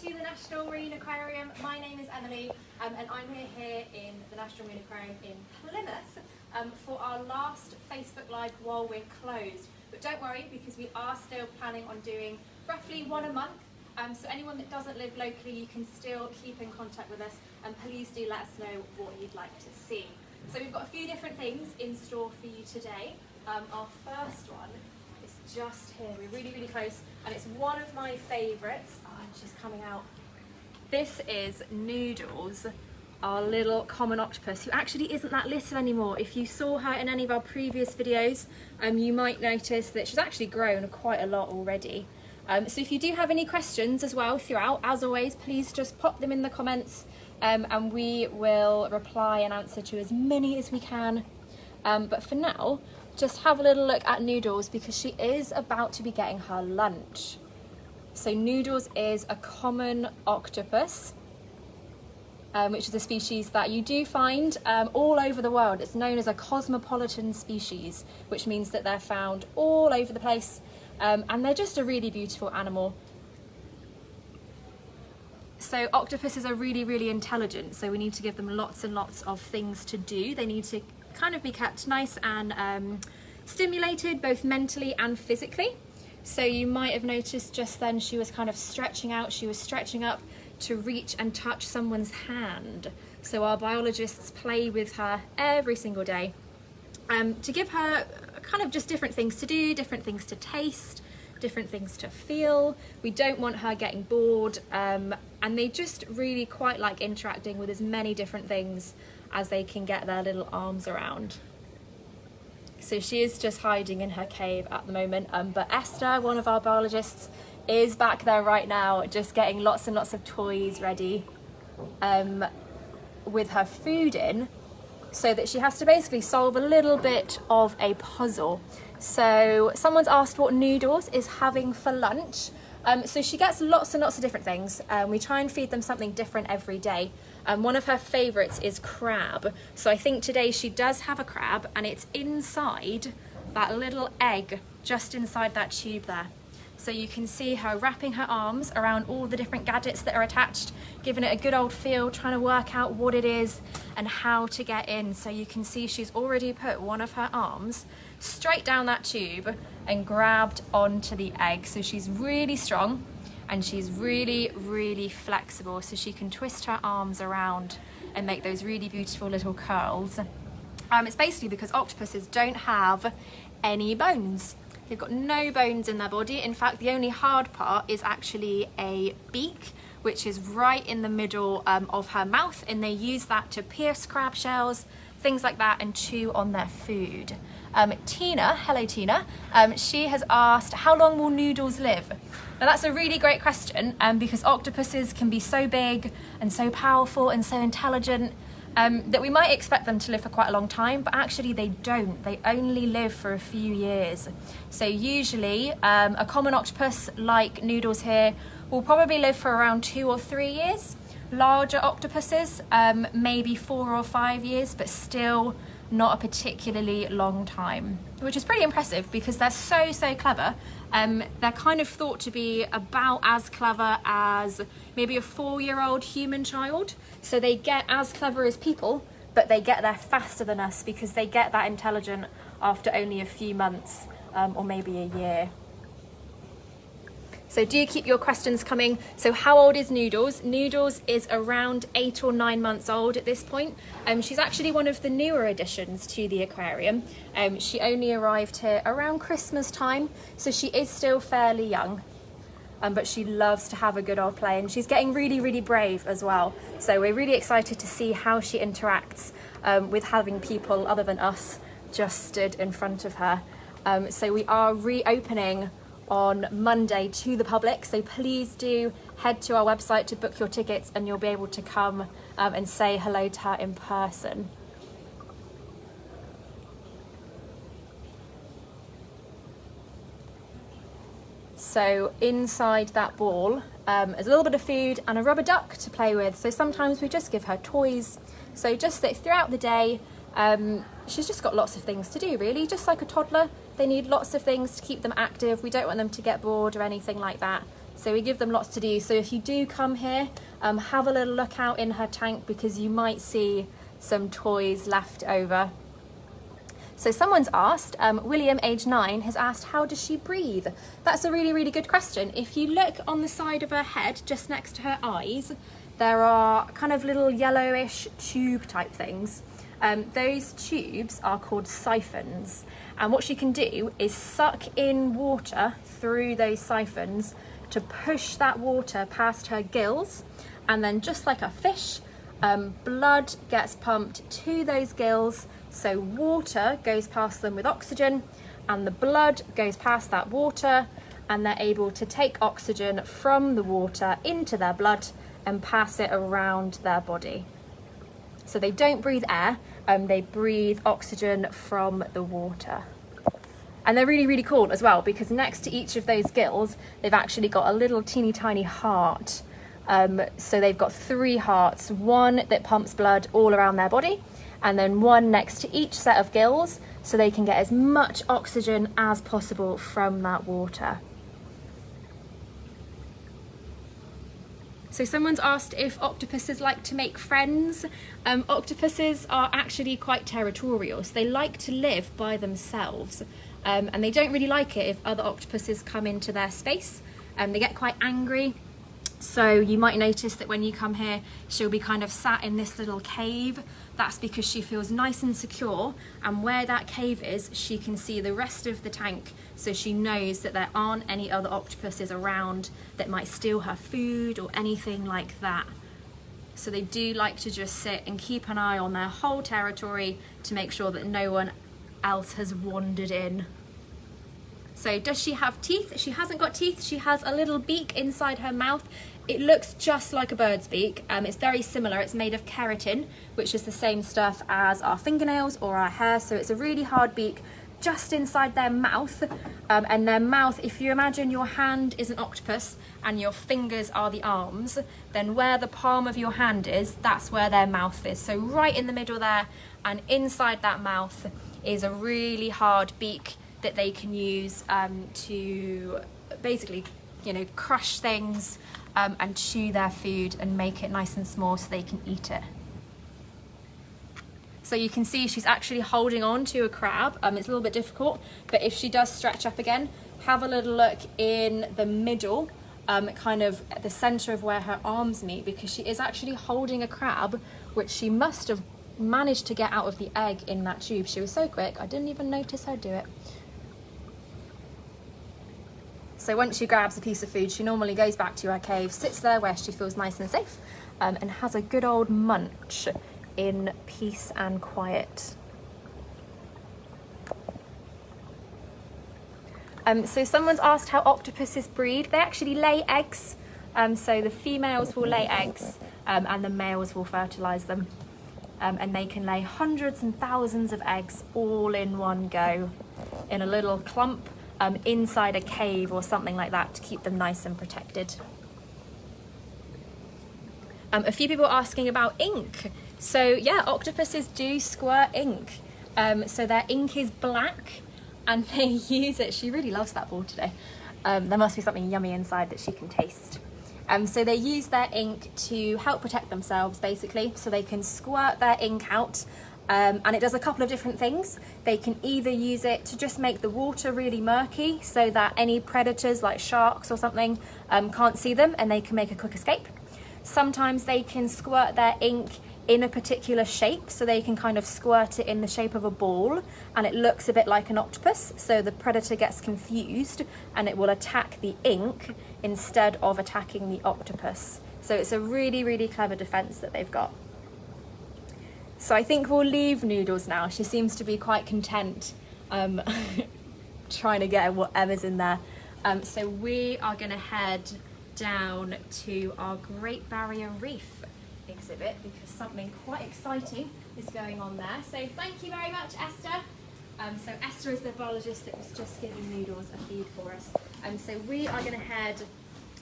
to the National Marine Aquarium. My name is Emily and I'm here in the National Marine Aquarium in Plymouth for our last Facebook Live while we're closed. But don't worry, because we are still planning on doing roughly one a month. So anyone that doesn't live locally, you can still keep in contact with us, and please do let us know what you'd like to see. So we've got a few different things in store for you today. Our first one is just here. We're really close, and it's one of my favourites. Oh, and she's coming out. This is Noodles, our little common octopus, who actually isn't that little anymore. If you saw her in any of our previous videos, you might notice that she's actually grown quite a lot already. So if you do have any questions as well throughout, as always, please just pop them in the comments and we will reply and answer to as many as we can. But for now, just have a little look at Noodles, because she is about to be getting her lunch. So Noodles is a common octopus, which is a species that you do find all over the world. It's known as a cosmopolitan species, which means that they're found all over the place. And they're just a really beautiful animal. So octopuses are really intelligent, so we need to give them lots and lots of things to do. They need to kind of be kept nice and stimulated, both mentally and physically. So you might have noticed just then she was kind of stretching out, she was stretching up to reach and touch someone's hand. So our biologists play with her every single day to give her kind of just different things to do, different things to taste, different things to feel. We don't want her getting bored, and they just really quite like interacting with as many different things as they can get their little arms around. So she is just hiding in her cave at the moment, but Esther, one of our biologists, is back there right now just getting lots and lots of toys ready with her food in, so that she has to basically solve a little bit of a puzzle. So someone's asked what Noodles is having for lunch. So she gets lots and lots of different things. We try and feed them something different every day. One of her favourites is crab. So I think today she does have a crab, and it's inside that little egg, just inside that tube there. So you can see her wrapping her arms around all the different gadgets that are attached, giving it a good old feel, trying to work out what it is and how to get in. So you can see she's already put one of her arms straight down that tube and grabbed onto the egg. So she's really strong, and she's really flexible, so she can twist her arms around and make those really beautiful little curls. It's basically because octopuses don't have any bones. They've got no bones in their body. In fact, the only hard part is actually a beak, which is right in the middle of her mouth, and they use that to pierce crab shells, things like that, and chew on their food. Tina, hello Tina, she has asked, how long will Noodles live? Now that's a really great question, because octopuses can be so big and so powerful and so intelligent that we might expect them to live for quite a long time, but actually they don't. They only live for a few years. So usually a common octopus like Noodles here will probably live for around 2 or 3 years. Larger octopuses, maybe 4 or 5 years, but still not a particularly long time, which is pretty impressive because they're so clever. They're kind of thought to be about as clever as maybe a 4-year-old human child. So they get as clever as people, but they get there faster than us because they get that intelligent after only a few months or maybe a year. So do keep your questions coming. So how old is Noodles? Noodles is around 8 or 9 months old at this point. She's actually one of the newer additions to the aquarium. She only arrived here around Christmas time, so she is still fairly young. But she loves to have a good old play, and she's getting really brave as well. So we're really excited to see how she interacts with having people other than us just stood in front of her. So we are reopening on Monday to the public, so please do head to our website to book your tickets, and you'll be able to come and say hello to her in person. So inside that ball is a little bit of food and a rubber duck to play with. So sometimes we just give her toys. So just that throughout the day, she's just got lots of things to do, really, just like a toddler. They need lots of things to keep them active. We don't want them to get bored or anything like that. So we give them lots to do. So if you do come here, have a little look out in her tank because you might see some toys left over. So someone's asked, William, age 9, has asked, how does she breathe? That's a really, really good question. If you look on the side of her head, just next to her eyes, there are kind of little yellowish tube type things. Those tubes are called siphons. And what she can do is suck in water through those siphons to push that water past her gills. And then just like a fish, blood gets pumped to those gills. So water goes past them with oxygen and the blood goes past that water, and they're able to take oxygen from the water into their blood and pass it around their body. So they don't breathe air, they breathe oxygen from the water. And they're really, really cool as well because next to each of those gills, they've actually got a little teeny tiny heart. So they've got 3 hearts, one that pumps blood all around their body, and then one next to each set of gills so they can get as much oxygen as possible from that water. So someone's asked if octopuses like to make friends. Octopuses are actually quite territorial, so they like to live by themselves. And they don't really like it if other octopuses come into their space. They get quite angry. So you might notice that when you come here, she'll be kind of sat in this little cave. That's because she feels nice and secure, and where that cave is, she can see the rest of the tank, so she knows that there aren't any other octopuses around that might steal her food or anything like that. So they do like to just sit and keep an eye on their whole territory to make sure that no one else has wandered in. So does she have teeth? She hasn't got teeth. She has a little beak inside her mouth. It looks just like a bird's beak. It's very similar. It's made of keratin, which is the same stuff as our fingernails or our hair. So it's a really hard beak just inside their mouth. And their mouth, if you imagine your hand is an octopus and your fingers are the arms, then where the palm of your hand is, that's where their mouth is. So right in the middle there, and inside that mouth is a really hard beak that they can use to basically, crush things and chew their food and make it nice and small so they can eat it. So you can see she's actually holding on to a crab. It's a little bit difficult, but if she does stretch up again, have a little look in the middle, kind of at the center of where her arms meet, because she is actually holding a crab, which she must have managed to get out of the egg in that tube. She was so quick, I didn't even notice her do it. So once she grabs a piece of food, she normally goes back to her cave, sits there where she feels nice and safe, and has a good old munch in peace and quiet. So someone's asked how octopuses breed. They actually lay eggs. So the females will lay eggs and the males will fertilize them. And they can lay hundreds and thousands of eggs all in one go in a little clump inside a cave or something like that to keep them nice and protected. A few people are asking about ink. So yeah, octopuses do squirt ink. So their ink is black and they use it. She really loves that ball today. There must be something yummy inside that she can taste. So they use their ink to help protect themselves, basically, so they can squirt their ink out. And it does a couple of different things. They can either use it to just make the water really murky so that any predators like sharks or something can't see them and they can make a quick escape. Sometimes they can squirt their ink in a particular shape, so they can kind of squirt it in the shape of a ball and it looks a bit like an octopus, so the predator gets confused and it will attack the ink instead of attacking the octopus. So it's a really, really clever defense that they've got. So I think we'll leave Noodles now. She seems to be quite content trying to get whatever's in there. So we are going to head down to our Great Barrier Reef exhibit because something quite exciting is going on there. So thank you very much, Esther. So Esther is the biologist that was just giving Noodles a feed for us. So we are going to head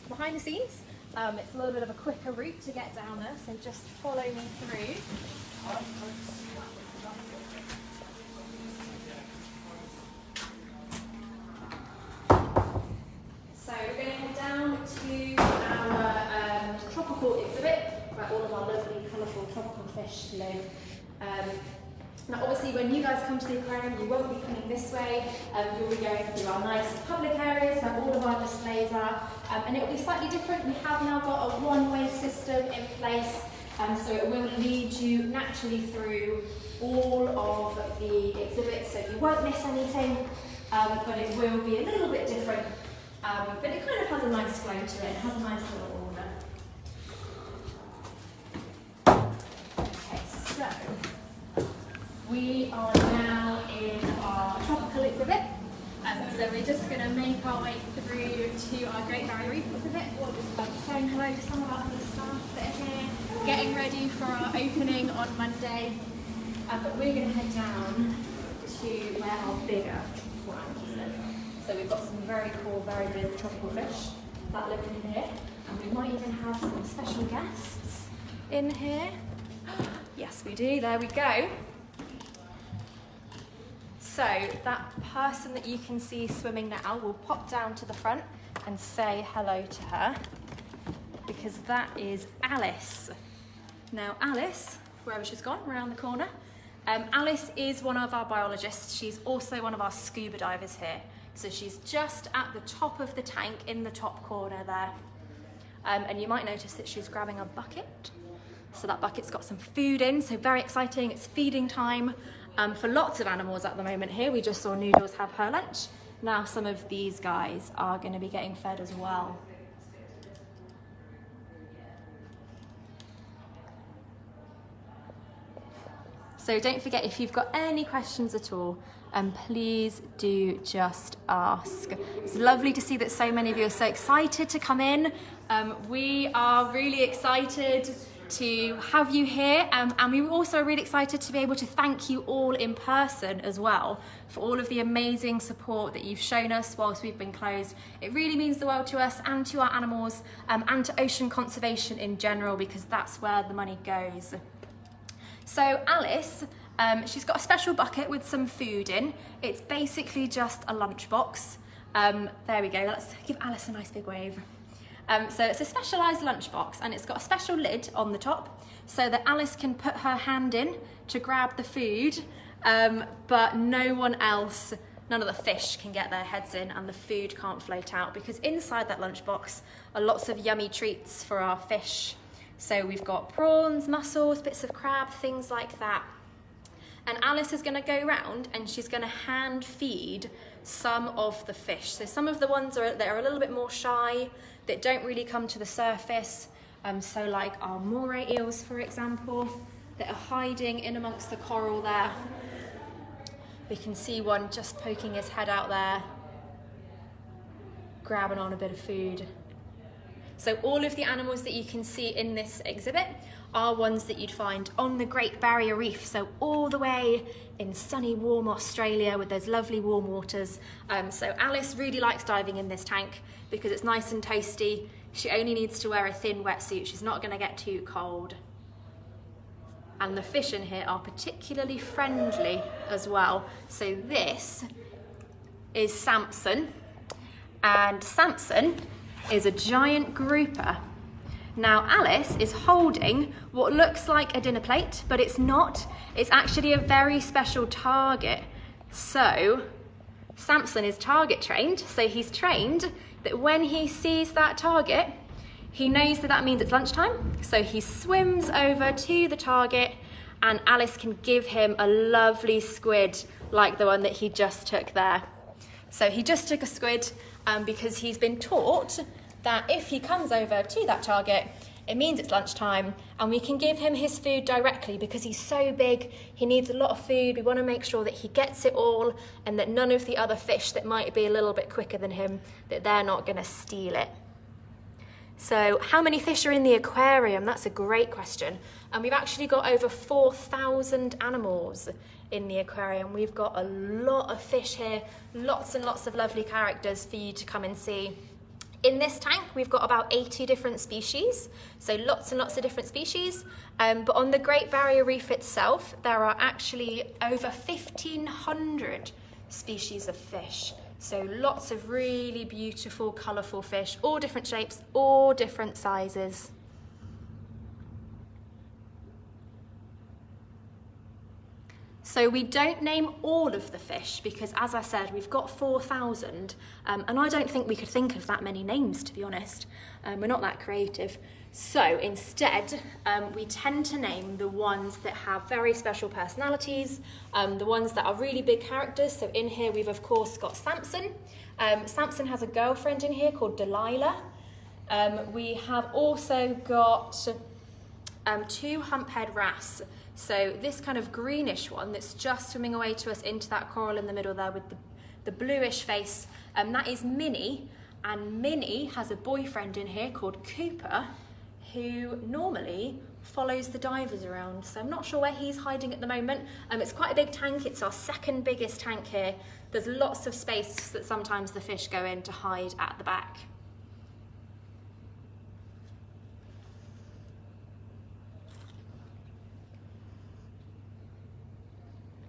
behind the scenes. It's a little bit of a quicker route to get down there, so just follow me through. So we're going to head down to our tropical exhibit, where all of our lovely, colourful tropical fish live. Now obviously when you guys come to the aquarium, you won't be coming this way, you'll be going through our nice public areas where all of our displays are, and it will be slightly different. We have now got a one-way system in place, so it will lead you naturally through all of the exhibits, so you won't miss anything, but it will be a little bit different, but it kind of has a nice flow to it, it has a nice little order. Okay, so we are now in our tropical exhibit, so we're just going to make our way through to our Great Barrier Reef exhibit. We're just saying hello to some of our other staff that are here, getting ready for our opening on Monday. But we're going to head down to where our bigger tropical animals live. So we've got some very cool, very big tropical fish that live in here, and we might even have some special guests in here. Yes, we do. There we go. So that person that you can see swimming now will pop down to the front and say hello to her, because that is Alice. Now Alice, wherever she's gone, around the corner, Alice is one of our biologists. She's also one of our scuba divers here. So she's just at the top of the tank in the top corner there. And you might notice that she's grabbing a bucket. So that bucket's got some food in, so very exciting. It's feeding time for lots of animals at the moment here. We just saw Noodles have her lunch. Now some of these guys are going to be getting fed as well. So don't forget, if you've got any questions at all, please do just ask. It's lovely to see that so many of you are so excited to come in. We are really excited to have you here, and we also are really excited to be able to thank you all in person as well for all of the amazing support that you've shown us whilst we've been closed. It really means the world to us and to our animals, and to ocean conservation in general, because that's where the money goes. So Alice, she's got a special bucket with some food in. It's basically just a lunchbox. There we go, let's give Alice a nice big wave. So it's a specialised lunchbox, and it's got a special lid on the top so that Alice can put her hand in to grab the food, but no one else, none of the fish can get their heads in, and the food can't float out, because inside that lunchbox are lots of yummy treats for our fish. So we've got prawns, mussels, bits of crab, things like that. And Alice is going to go round and she's going to hand feed some of the fish. So some of the ones that are a little bit more shy, that don't really come to the surface. So like our moray eels, for example, that are hiding in amongst the coral there. We can see one just poking his head out there, grabbing on a bit of food. So all of the animals that you can see in this exhibit are ones that you'd find on the Great Barrier Reef, so all the way in sunny, warm Australia with those lovely warm waters. So Alice really likes diving in this tank because it's nice and toasty. She only needs to wear a thin wetsuit. She's not going to get too cold. And the fish in here are particularly friendly as well. So this is Samson, and Samson is a giant grouper. Now Alice is holding what looks like a dinner plate, but it's not. It's actually a very special target. So Samson is target trained, so he's trained that when he sees that target, he knows that that means it's lunchtime. So he swims over to the target, and Alice can give him a lovely squid like the one that he just took there. So he just took a squid because he's been taught that if he comes over to that target, it means it's lunchtime, and we can give him his food directly because he's so big, he needs a lot of food. We want to make sure that he gets it all, and that none of the other fish that might be a little bit quicker than him, that they're not going to steal it. So how many fish are in the aquarium? That's a great question. And we've actually got over 4,000 animals in the aquarium. We've got a lot of fish here, lots and lots of lovely characters for you to come and see. In this tank, we've got about 80 different species, so lots and lots of different species. But on the Great Barrier Reef itself, there are actually over 1,500 species of fish. So lots of really beautiful, colourful fish, all different shapes, all different sizes. So we don't name all of the fish because, as I said, we've got 4,000 and I don't think we could think of that many names, to be honest. We're not that creative. So instead, we tend to name the ones that have very special personalities, the ones that are really big characters. So in here, we've of course got Samson. Samson has a girlfriend in here called Delilah. We have also got 2 hump-head wrasse. So this kind of greenish one that's just swimming away to us into that coral in the middle there with the bluish face, that is Minnie, and Minnie has a boyfriend in here called Cooper, who normally follows the divers around. So I'm not sure where he's hiding at the moment. It's quite a big tank, it's our second biggest tank here. There's lots of space that sometimes the fish go in to hide at the back.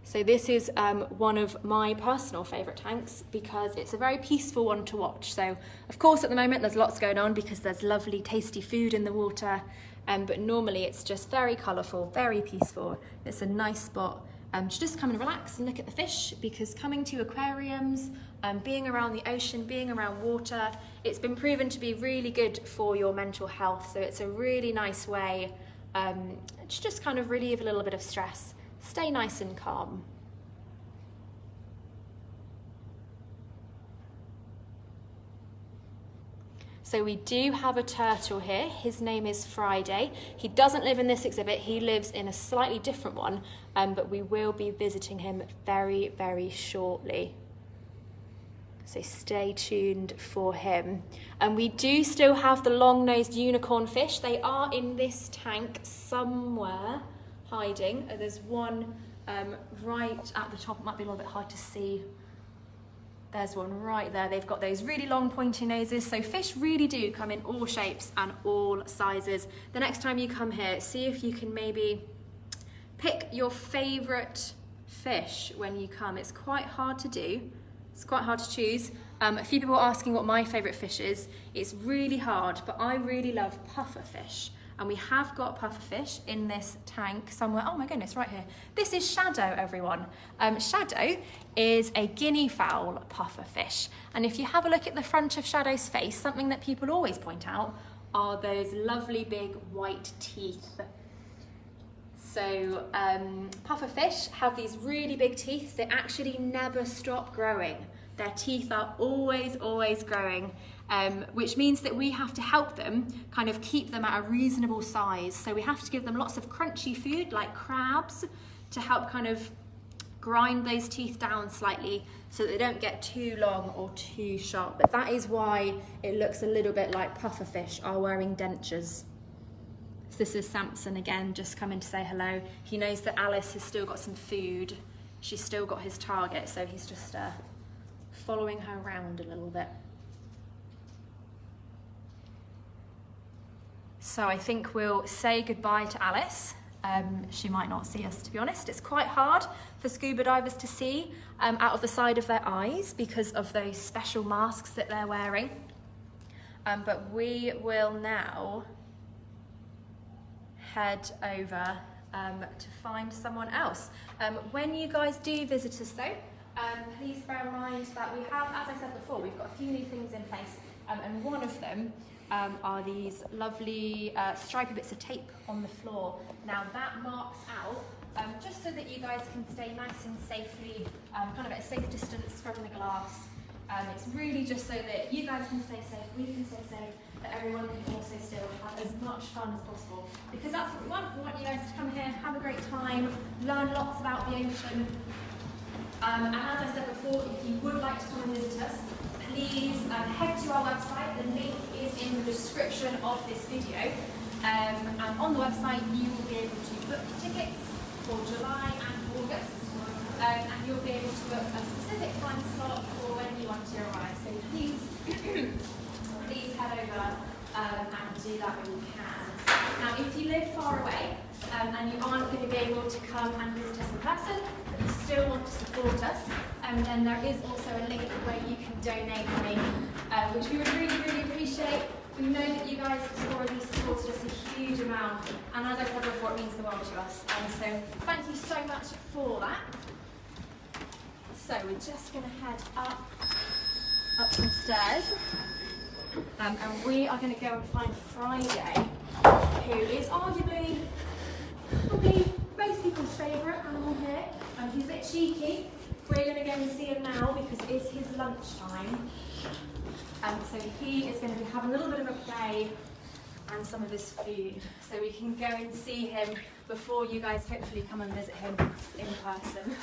So this is one of my personal favourite tanks because it's a very peaceful one to watch. So of course at the moment there's lots going on because there's lovely tasty food in the water, but normally it's just very colourful, very peaceful. It's a nice spot to just come and relax and look at the fish, because coming to aquariums, being around the ocean, being around water, it's been proven to be really good for your mental health. So it's a really nice way to just kind of relieve a little bit of stress. Stay nice and calm. So we do have a turtle here. His name is Friday. He doesn't live in this exhibit. He lives in a slightly different one, but we will be visiting him very, very shortly. So stay tuned for him. And we do still have the long-nosed unicorn fish. They are in this tank somewhere, hiding. There's one right at the top. It might be a little bit hard to see. There's one right there. They've got those really long pointy noses. So fish really do come in all shapes and all sizes. The next time you come here, see if you can maybe pick your favourite fish when you come. It's quite hard to do. It's quite hard to choose. A few people are asking what my favourite fish is. It's really hard, but I really love pufferfish. And we have got pufferfish in this tank somewhere. Oh my goodness, right here. This is Shadow, everyone. Shadow is a guinea fowl pufferfish. And if you have a look at the front of Shadow's face, something that people always point out are those lovely big white teeth. So pufferfish have these really big teeth that actually never stop growing. Their teeth are always, always growing, which means that we have to help them kind of keep them at a reasonable size. So we have to give them lots of crunchy food like crabs to help kind of grind those teeth down slightly so that they don't get too long or too sharp. But that is why it looks a little bit like pufferfish are wearing dentures. So this is Samson again, just coming to say hello. He knows that Alice has still got some food. She's still got his target, so he's just following her around a little bit. So I think we'll say goodbye to Alice. She might not see us, to be honest. It's quite hard for scuba divers to see out of the side of their eyes because of those special masks that they're wearing. But we will now head over to find someone else. When you guys do visit us though, please bear in mind that we have, as I said before, we've got a few new things in place, and one of them are these lovely stripy bits of tape on the floor. Now that marks out, just so that you guys can stay nice and safely, kind of at a safe distance from the glass. It's really just so that you guys can stay safe, we can stay safe, that everyone can also still have as much fun as possible. Because that's what we want. We want you guys to come here, have a great time, learn lots about the ocean. And as I said before, if you would like to come and visit us, please head to our website. The link is in the description of this video. And on the website, you will be able to book tickets for July and August. And you'll be able to book a specific time slot for when you want to arrive. So please, please head over and do that when you can. Now, if you live far away and you aren't going to be able to come and visit us in person, but you still want to support us, And then there is also a link where you can donate money, which we would really, really appreciate. We know that you guys have already supported us a huge amount, and as I said before, it means the world to us. And so thank you so much for that. So we're just going to head up some stairs, and we are going to go and find Friday, who is arguably probably most people's favourite animal here. He's a bit cheeky. We're going to go and see him now because it is his lunchtime. So he is going to be having a little bit of a play and some of his food. So we can go and see him before you guys hopefully come and visit him in person.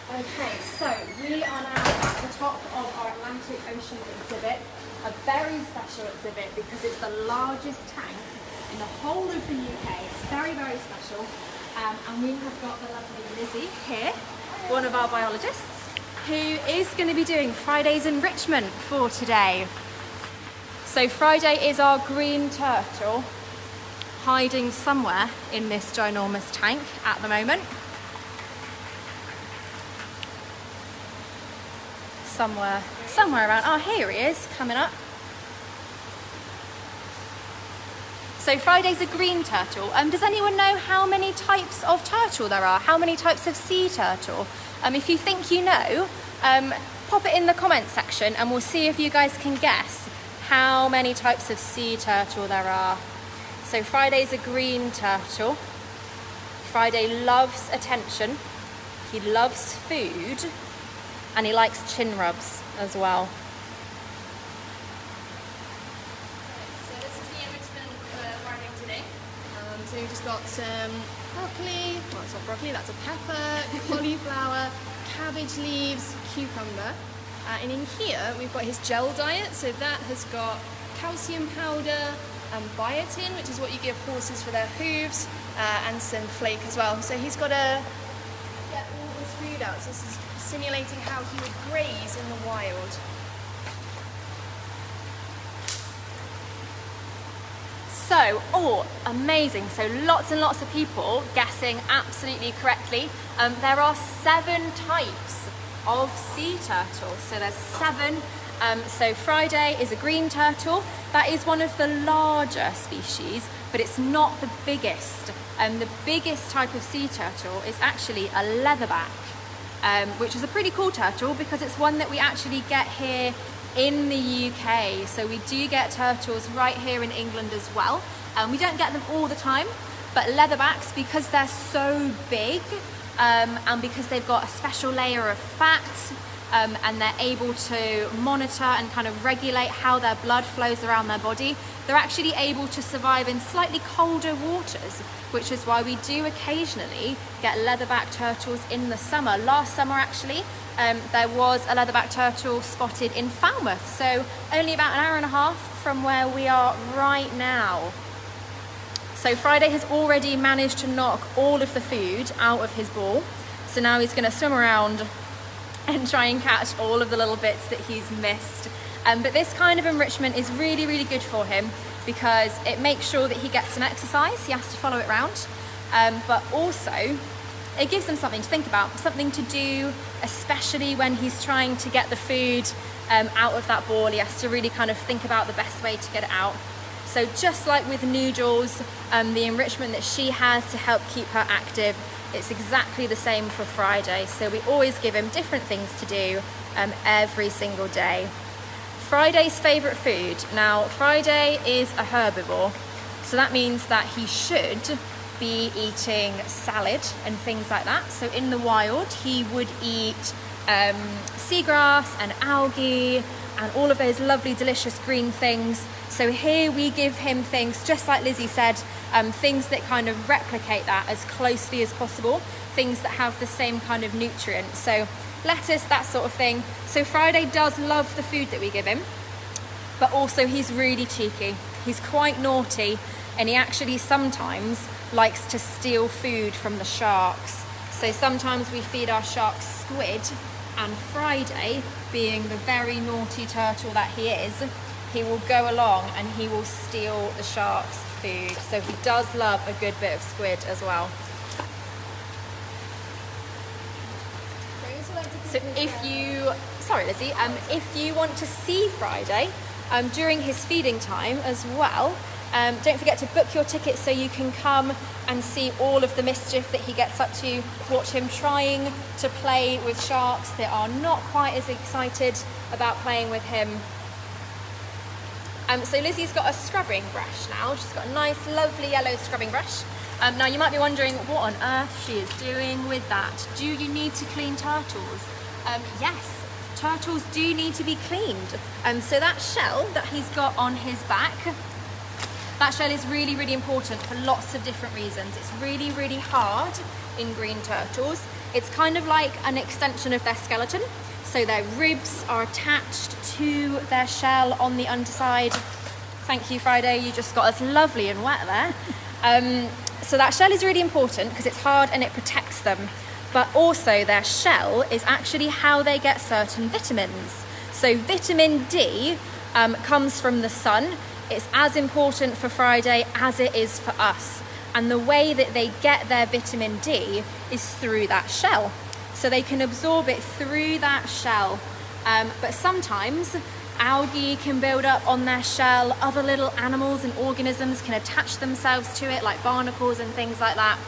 Okay, so we are now at the top of our Atlantic Ocean exhibit, a very special exhibit because it's the largest tank in the whole of the UK. It's very, very special. And we have got the lovely Lizzie here, one of our biologists, who is going to be doing Friday's enrichment for today. So Friday is our green turtle, hiding somewhere in this ginormous tank at the moment. Somewhere around. Oh, here he is, coming up. So Friday's a green turtle. Does anyone know how many types of turtle there are? How many types of sea turtle? If you think you know, pop it in the comment section and we'll see if you guys can guess how many types of sea turtle there are. So Friday's a green turtle. Friday loves attention. He loves food. And he likes chin rubs as well. So this is the enrichment for Friday today. So we've just got some broccoli, well it's not broccoli, that's a pepper, cauliflower, cabbage leaves, cucumber. And in here we've got his gel diet, so that has got calcium powder and biotin, which is what you give horses for their hooves, and some flake as well. So he's got to get all his food out. So this is simulating how he would graze in the wild. So, amazing. So lots and lots of people guessing absolutely correctly. There are 7 types of sea turtles. So there's 7. So Friday is a green turtle. That is one of the larger species, but it's not the biggest. The biggest type of sea turtle is actually a leatherback. Which is a pretty cool turtle because it's one that we actually get here in the UK. So we do get turtles right here in England as well. We don't get them all the time, but leatherbacks, because they're so big and because they've got a special layer of fat and they're able to monitor and kind of regulate how their blood flows around their body, they're actually able to survive in slightly colder waters, which is why we do occasionally get leatherback turtles in the summer. Last summer actually, there was a leatherback turtle spotted in Falmouth, so only about an hour and a half from where we are right now. So Friday has already managed to knock all of the food out of his ball, so now he's going to swim around and try and catch all of the little bits that he's missed. But this kind of enrichment is really, really good for him because it makes sure that he gets some exercise. He has to follow it around, but also it gives him something to think about, something to do, especially when he's trying to get the food out of that ball. He has to really kind of think about the best way to get it out. So just like with Noodles, the enrichment that she has to help keep her active, it's exactly the same for Friday. So we always give him different things to do every single day. Friday's favourite food. Now, Friday is a herbivore, so that means that he should be eating salad and things like that. So in the wild, he would eat seagrass and algae and all of those lovely, delicious green things. So here we give him things, just like Lizzie said, things that kind of replicate that as closely as possible, things that have the same kind of nutrients. So lettuce, that sort of thing. So Friday does love the food that we give him, but also he's really cheeky. He's quite naughty, and he actually sometimes likes to steal food from the sharks. So sometimes we feed our sharks squid, and Friday, being the very naughty turtle that he is, he will go along and he will steal the shark's food. So he does love a good bit of squid as well. So if you want to see Friday during his feeding time as well, don't forget to book your ticket so you can come and see all of the mischief that he gets up to, watch him trying to play with sharks that are not quite as excited about playing with him. So Lizzie's got a scrubbing brush now. She's got a nice, lovely yellow scrubbing brush. Now you might be wondering what on earth she is doing with that. Do you need to clean turtles? Yes, turtles do need to be cleaned. So that shell that he's got on his back, that shell is really, really important for lots of different reasons. It's really, really hard in green turtles. It's kind of like an extension of their skeleton. So their ribs are attached to their shell on the underside. Thank you, Friday, you just got us lovely and wet there. So that shell is really important because it's hard and it protects them. But also their shell is actually how they get certain vitamins. So vitamin D comes from the sun. It's as important for Friday as it is for us. And the way that they get their vitamin D is through that shell. So they can absorb it through that shell. But sometimes algae can build up on their shell. Other little animals and organisms can attach themselves to it, like barnacles and things like that.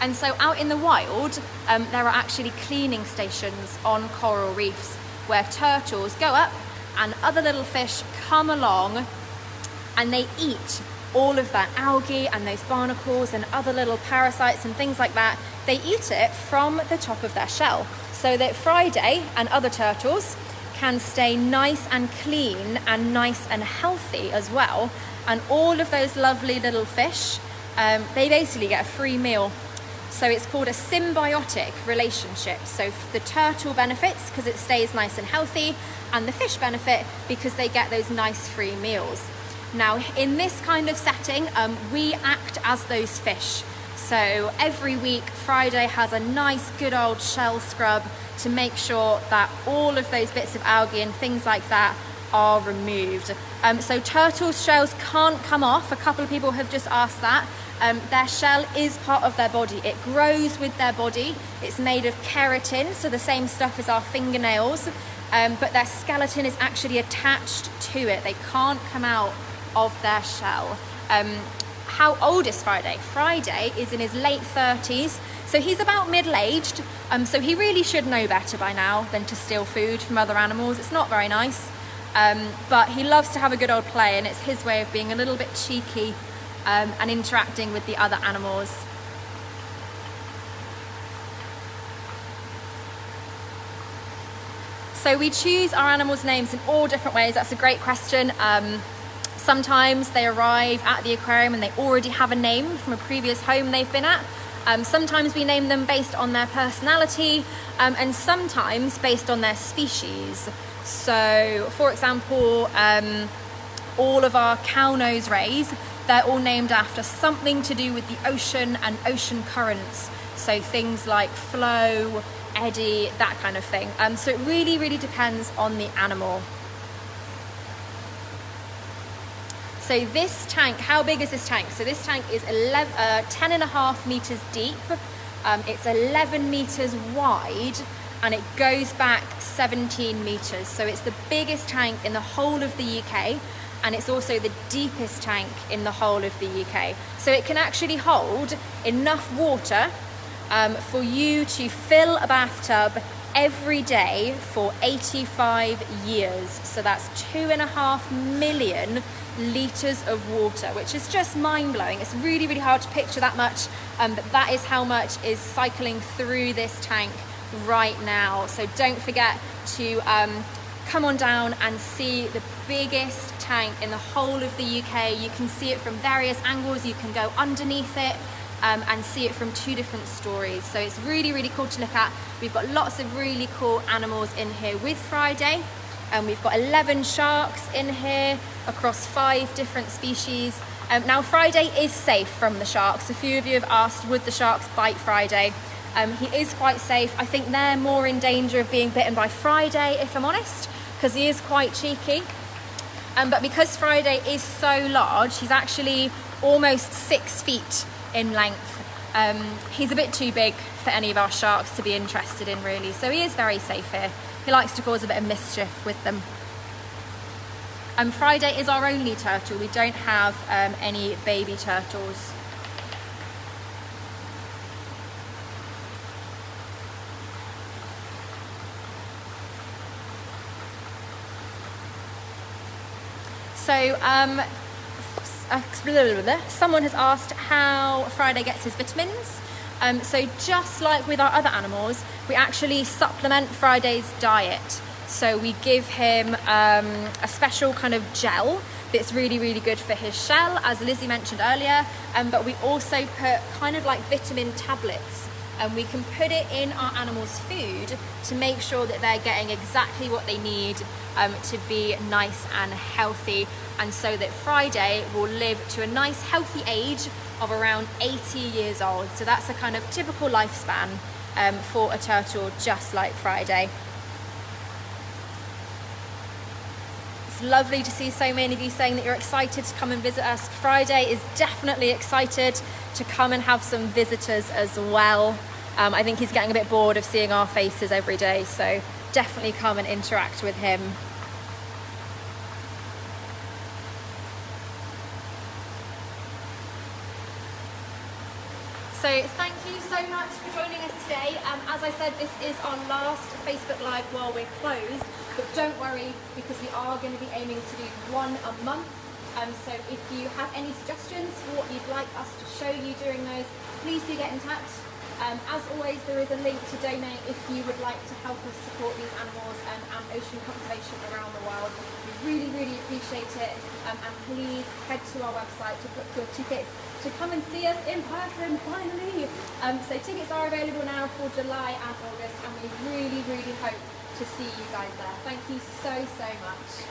And so out in the wild, there are actually cleaning stations on coral reefs where turtles go up and other little fish come along and they eat all of that algae and those barnacles and other little parasites and things like that. They eat it from the top of their shell so that Friday and other turtles can stay nice and clean and nice and healthy as well. And all of those lovely little fish, they basically get a free meal. So it's called a symbiotic relationship. So the turtle benefits because it stays nice and healthy, and the fish benefit because they get those nice free meals. Now, in this kind of setting, we act as those fish. So every week, Friday has a nice good old shell scrub to make sure that all of those bits of algae and things like that are removed. So turtles' shells can't come off. A couple of people have just asked that. Their shell is part of their body. It grows with their body. It's made of keratin, so the same stuff as our fingernails, but their skeleton is actually attached to it. They can't come out of their shell. How old is Friday? Friday is in his late 30s, so he's about middle-aged, so he really should know better by now than to steal food from other animals. It's not very nice, but he loves to have a good old play, and it's his way of being a little bit cheeky and interacting with the other animals. So we choose our animals' names in all different ways. That's a great question. Sometimes they arrive at the aquarium and they already have a name from a previous home they've been at. Sometimes we name them based on their personality, and sometimes based on their species. So, for example, all of our cow nose rays, they're all named after something to do with the ocean and ocean currents. So things like flow, eddy, that kind of thing. So it really, really depends on the animal. So this tank, how big is this tank? So this tank is 10.5 meters deep. It's 11 meters wide, and it goes back 17 meters. So it's the biggest tank in the whole of the UK, and it's also the deepest tank in the whole of the UK. So it can actually hold enough water for you to fill a bathtub every day for 85 years. So that's 2.5 million litres of water, which is just mind-blowing. It's really, really hard to picture that much, but that is how much is cycling through this tank right now. So don't forget to come on down and see the biggest tank in the whole of the UK. You can see it from various angles. You can go underneath it and see it from 2 different stories. So it's really, really cool to look at. We've got lots of really cool animals in here with Friday. And we've got 11 sharks in here across 5 different species. Now Friday is safe from the sharks. A few of you have asked, would the sharks bite Friday? He is quite safe. I think they're more in danger of being bitten by Friday, if I'm honest, because he is quite cheeky. But because Friday is so large, he's actually almost 6 feet in length. He's a bit too big for any of our sharks to be interested in, really. So he is very safe here. He likes to cause a bit of mischief with them. Friday is our only turtle. We don't have any baby turtles. So someone has asked how Friday gets his vitamins. So just like with our other animals, we actually supplement Friday's diet. So we give him a special kind of gel that's really, really good for his shell, as Lizzie mentioned earlier. But we also put kind of like vitamin tablets, and we can put it in our animals' food to make sure that they're getting exactly what they need to be nice and healthy, and so that Friday will live to a nice healthy age of around 80 years old. So that's a kind of typical lifespan for a turtle just like Friday. It's lovely to see so many of you saying that you're excited to come and visit us. Friday is definitely excited to come and have some visitors as well. I think he's getting a bit bored of seeing our faces every day, so definitely come and interact with him. So thank you so much for joining us today. As I said, this is our last Facebook Live while we're closed, but don't worry, because we are going to be aiming to do one a month. So if you have any suggestions for what you'd like us to show you during those, please do get in touch. As always, there is a link to donate if you would like to help us support these animals and ocean conservation around the world. We really, really appreciate it. And please head to our website to book your tickets to come and see us in person, finally. So tickets are available now for July and August, and we really, really hope to see you guys there. Thank you so, so much.